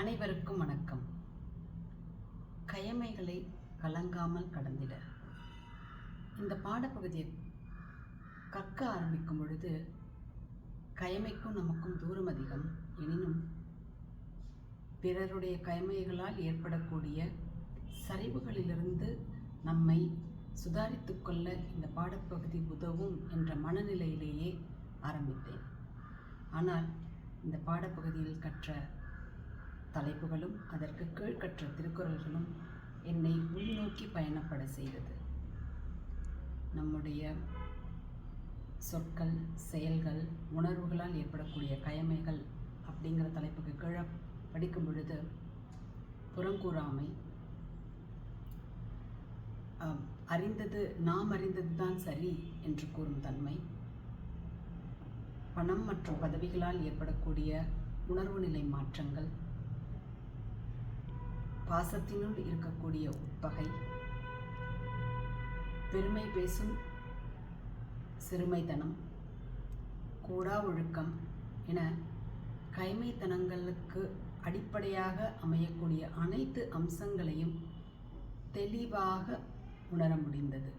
அனைவருக்கும் வணக்கம். கயமைகளை கலங்காமல் கடந்திட. இந்த பாடப்பகுதியை கற்க ஆரம்பிக்கும் பொழுது கயமைக்கும் நமக்கும் தூரம் அதிகம். எனினும் பிறருடைய கயமைகளால் ஏற்படக்கூடிய சரிவுகளிலிருந்து நம்மை சுதாரித்து கொள்ள இந்த பாடப்பகுதி உதவும் என்ற மனநிலையிலேயே ஆரம்பித்தேன். ஆனால் இந்த பாடப்பகுதியில் கற்ற தலைப்புகளும் அதற்கு கீழ் கற்ற திருக்குறள்களும் என்னை உள்நோக்கி பயணப்பட செய்தது. நம்முடைய சொற்கள், செயல்கள், உணர்வுகளால் ஏற்படக்கூடிய கயமைகள் அப்படிங்கிற தலைப்புக்கு கீழே படிக்கும் பொழுது புறங்கூறாமை, நாம் அறிந்தது தான் சரி என்று கூறும் தன்மை, பணம் மற்றும் பதவிகளால் ஏற்படக்கூடிய உணர்வு நிலை மாற்றங்கள், பாசத்தினுள் இருக்கக்கூடிய உட்பகை, பெருமை பேசும் சிறுமைத்தனம், கூடா ஒழுக்கம் என கைமைத்தனங்களுக்கு அடிப்படையாக அமையக்கூடிய அனைத்து அம்சங்களையும் தெளிவாக உணர முடிந்தது.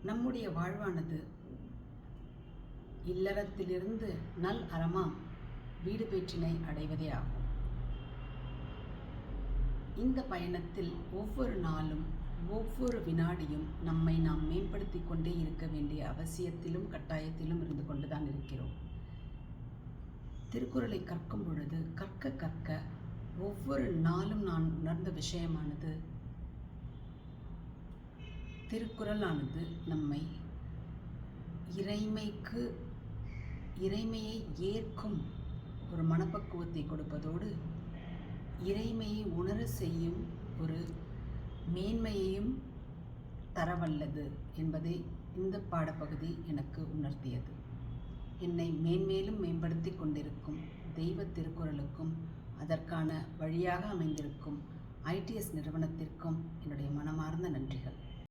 நம்முடைய வாழ்வானது இல்லறத்திலிருந்து நல் அறமாம் வீடு பேற்றினை அடைவதே ஆகும். இந்த பயணத்தில் ஒவ்வொரு நாளும் ஒவ்வொரு வினாடியும் நம்மை நாம் மேம்படுத்தி கொண்டே இருக்க வேண்டிய அவசியத்திலும் கட்டாயத்திலும் இருந்து கொண்டுதான் இருக்கிறோம். திருக்குறளை கற்கும் பொழுது கற்க கற்க ஒவ்வொரு நாளும் நான் உணர்ந்த விஷயமானது, திருக்குறளானது நம்மை இறைமையை ஏற்கும் ஒரு மனப்பக்குவத்தை கொடுப்பதோடு இறைமையை உணர செய்யும் ஒரு மேன்மையையும் தரவல்லது என்பதை இந்த பாடப்பகுதி எனக்கு உணர்த்தியது. என்னை மேன்மேலும் மேம்படுத்தி கொண்டிருக்கும் தெய்வ திருக்குறளுக்கும் அதற்கான வழியாக அமைந்திருக்கும் ITS நிறுவனத்திற்கும் என்னுடைய மனமார்ந்த நன்றிகள்.